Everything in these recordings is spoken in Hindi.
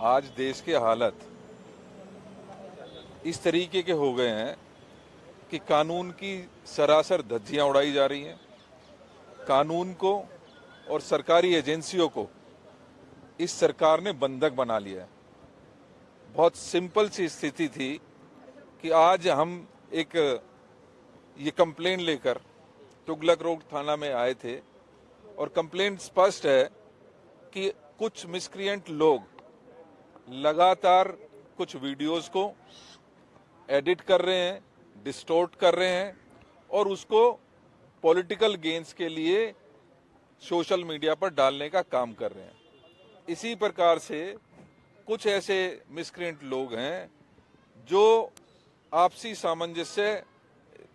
आज देश के हालत इस तरीके के हो गए हैं कि कानून की सरासर धज्जियां उड़ाई जा रही हैं। कानून को और सरकारी एजेंसियों को इस सरकार ने बंधक बना लिया है। बहुत सिंपल सी स्थिति थी कि आज हम एक ये कंप्लेंट लेकर तुगलक रोड थाना में आए थे और कंप्लेंट स्पष्ट है कि कुछ मिसक्रिएंट लोग लगातार कुछ वीडियोस को एडिट कर रहे हैं, डिस्टोर्ट कर रहे हैं और उसको पॉलिटिकल गेन्स के लिए सोशल मीडिया पर डालने का काम कर रहे हैं। इसी प्रकार से कुछ ऐसे मिसक्रिएंट लोग हैं जो आपसी सामंजस्य,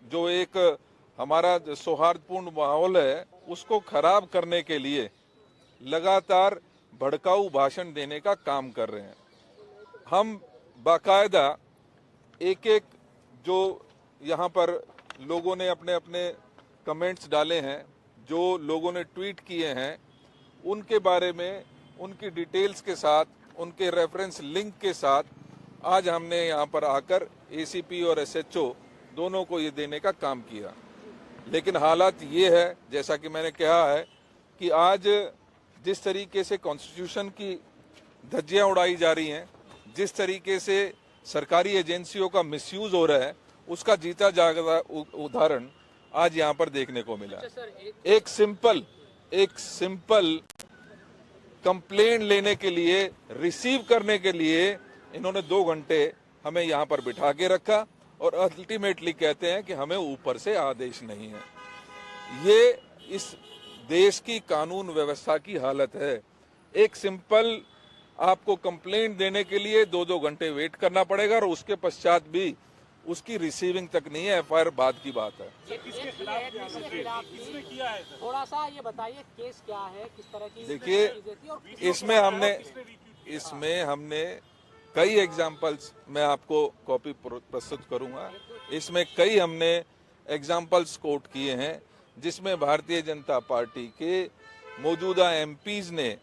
जो एक हमारा सौहार्दपूर्ण माहौल है, उसको खराब करने के लिए लगातार भड़काऊ भाषण देने का काम कर रहे हैं। हम बाकायदा एक एक जो यहाँ पर लोगों ने अपने अपने कमेंट्स डाले हैं, जो लोगों ने ट्वीट किए हैं, उनके बारे में उनकी डिटेल्स के साथ, उनके रेफरेंस लिंक के साथ आज हमने यहाँ पर आकर एसीपी और एसएचओ दोनों को ये देने का काम किया। लेकिन हालात ये है, जैसा कि मैंने कहा है, कि आज जिस तरीके से कॉन्स्टिट्यूशन की धज्जियां उड़ाई जा रही हैं, जिस तरीके से सरकारी एजेंसियों का मिसयूज हो रहा है, उसका जीता जागता उदाहरण आज यहाँ पर देखने को मिला। एक सिंपल कंप्लेंट लेने के लिए, रिसीव करने के लिए इन्होंने 2 घंटे हमें यहाँ पर बिठा के रखा और अल्टीमेटली कहते हैं कि हमें ऊपर से आदेश नहीं है। ये इस देश की कानून व्यवस्था की हालत है। एक सिंपल आपको कंप्लेंट देने के लिए 2-2 घंटे वेट करना पड़ेगा और उसके पश्चात भी उसकी रिसीविंग तक नहीं है। एफआईआर बाद की बात है। थोड़ा सा ये बताइए केस क्या है, किस तरह की? देखिए, इसमें हमने कई एग्जाम्पल्स, मैं आपको कॉपी प्रस्तुत करूंगा, इसमें कई हमने एग्जाम्पल्स कोट किए हैं जिसमें भारतीय जनता पार्टी के मौजूदा एमपीज ने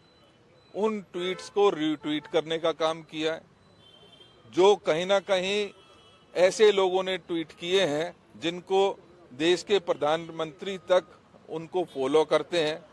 उन ट्वीट्स को रीट्वीट करने का काम किया है, जो कहीं ना कहीं ऐसे लोगों ने ट्वीट किए हैं जिनको देश के प्रधानमंत्री तक उनको फॉलो करते हैं।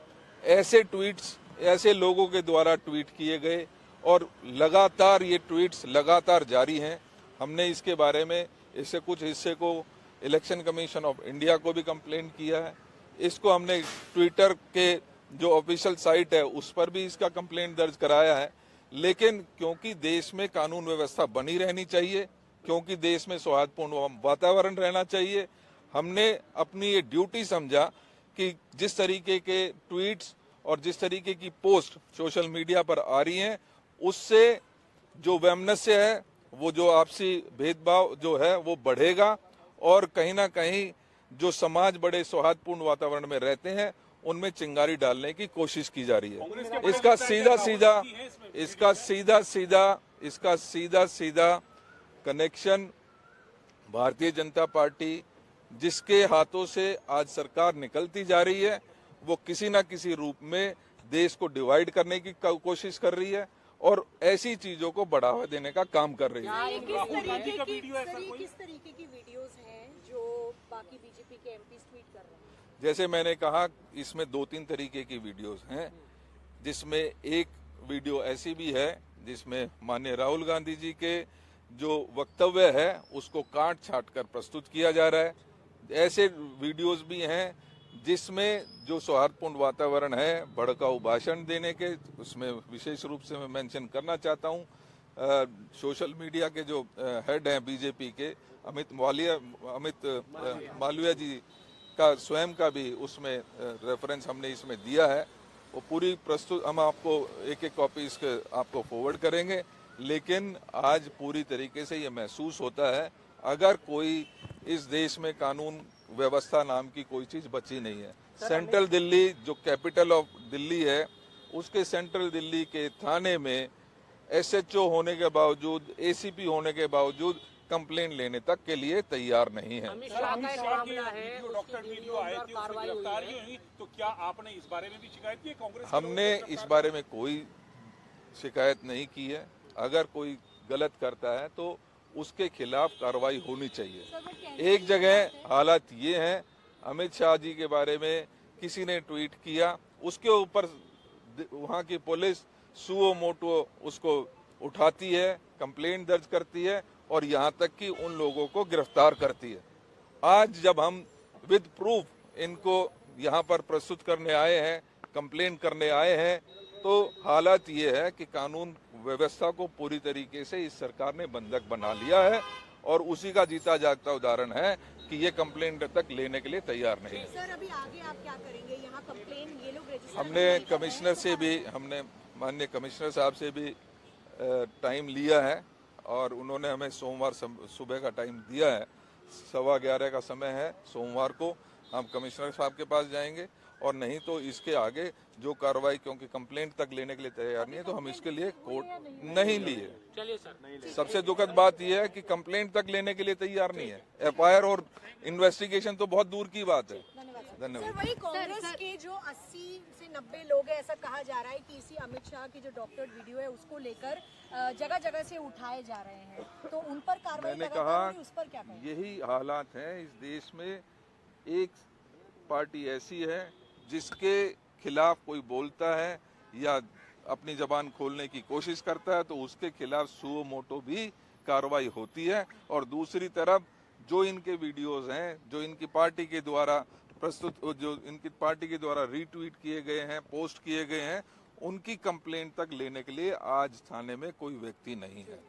ऐसे ट्वीट्स ऐसे लोगों के द्वारा ट्वीट किए गए और लगातार ये ट्वीट्स लगातार जारी हैं। हमने इसके बारे में इससे कुछ हिस्से को इलेक्शन कमीशन ऑफ इंडिया को भी कंप्लेंट किया है। इसको हमने ट्विटर के जो ऑफिशियल साइट है उस पर भी इसका कंप्लेंट दर्ज कराया है। लेकिन क्योंकि देश में कानून व्यवस्था बनी रहनी चाहिए, क्योंकि देश में सौहार्दपूर्ण वातावरण रहना चाहिए, हमने अपनी ये ड्यूटी समझा कि जिस तरीके के ट्वीट्स और जिस तरीके की पोस्ट सोशल मीडिया पर आ रही हैं, उससे जो वैमनस्य है, वो जो आपसी भेदभाव जो है वो बढ़ेगा और कहीं ना कहीं जो समाज बड़े सौहार्दपूर्ण वातावरण में रहते हैं उनमें चिंगारी डालने की कोशिश की जा रही है। इसका सीधा सीधा कनेक्शन भारतीय जनता पार्टी जिसके हाथों से आज सरकार निकलती जा रही है, वो किसी न किसी रूप में देश को डिवाइड करने की कोशिश कर रही है और ऐसी चीजों को बढ़ावा देने का काम कर रही है। किस तरीके की वीडियोस हैं जो बाकी बीजेपी के एमपी ट्वीट कर रहे हैं? जैसे मैंने कहा, इसमें 2-3 तरीके की वीडियोस हैं, जिसमें एक वीडियो ऐसी भी है जिसमें माननीय राहुल गांधी जी के जो वक्तव्य है उसको काट छाट कर प्रस्तुत किया जा रहा है। ऐसे वीडियोस भी हैं जिसमें जो सौहार्दपूर्ण वातावरण है, भड़काऊ भाषण देने के, उसमें विशेष रूप से मैं मेंशन करना चाहता हूं, सोशल मीडिया के जो हेड हैं बीजेपी के अमित मालवीय जी का स्वयं का भी उसमें रेफरेंस हमने इसमें दिया है। वो पूरी प्रस्तुत हम आपको एक कॉपी इसके आपको फॉरवर्ड करेंगे। लेकिन आज पूरी तरीके से ये महसूस होता है, अगर कोई इस देश में कानून व्यवस्था नाम की कोई चीज बची नहीं है। सेंट्रल दिल्ली जो कैपिटल ऑफ दिल्ली है, उसके सेंट्रल दिल्ली के थाने में एसएचओ होने के बावजूद, एसीपी होने के बावजूद कंप्लेंट लेने तक के लिए तैयार नहीं है। तो क्या आपने इस बारे में भी शिकायत की है कांग्रेस? हमने इस बारे में कोई शिकायत नहीं की है। अगर कोई गलत करता है तो उसके खिलाफ कार्रवाई होनी चाहिए। एक जगह हालात ये हैं, अमित शाह जी के बारे में किसी ने ट्वीट किया, उसके ऊपर वहाँ की पुलिस सुओ मोटो उसको उठाती है, कंप्लेंट दर्ज करती है और यहाँ तक कि उन लोगों को गिरफ्तार करती है। आज जब हम विद प्रूफ इनको यहाँ पर प्रस्तुत करने आए हैं, कंप्लेंट करने आए हैं, तो हालात ये है कि कानून व्यवस्था को पूरी तरीके से इस सरकार ने बंधक बना लिया है और उसी का जीता जागता उदाहरण है कि ये कंप्लेंट तक लेने के लिए तैयार नहीं है। सर अभी आगे आप क्या करेंगे? यहाँ कंप्लेन ये लोग रजिस्टर हमने कमिश्नर से भी, हमने माननीय कमिश्नर साहब से भी टाइम लिया है और उन्होंने हमें सोमवार सुबह का टाइम दिया है। 11:15 का समय है, सोमवार को हम कमिश्नर साहब के पास जाएंगे और नहीं तो इसके आगे जो कार्रवाई, क्योंकि कंप्लेंट तक लेने के लिए तैयार नहीं है तो हम इसके लिए कोर्ट नहीं लिए। चलिए सर, सबसे दुखद बात यह है कि कंप्लेंट तक लेने के लिए तैयार नहीं है। एफआईआर और इन्वेस्टिगेशन तो बहुत दूर की बात है। धन्यवाद। सर वही कांग्रेस के जो 80 से 90 लोग हैं, ऐसा कहा जा रहा है कि इसी अमित शाह की जो डॉक्टर्ड वीडियो है उसको लेकर जगह जगह से उठाए जा रहे हैं, तो उन पर कार्रवाई मैंने लगातार कहा हो रही है, उस पर क्या कहें? यही हालात हैं इस देश में। एक पार्टी ऐसी है जिसके खिलाफ कोई बोलता है या अपनी जबान खोलने की कोशिश करता है तो उसके खिलाफ सुओ मोटो भी कार्रवाई होती है, और दूसरी तरफ जो इनके वीडियोस हैं, जो इनकी पार्टी के द्वारा प्रस्तुत, जो इनकी पार्टी के द्वारा रीट्वीट किए गए हैं, पोस्ट किए गए हैं, उनकी कंप्लेंट तक लेने के लिए आज थाने में कोई व्यक्ति नहीं है।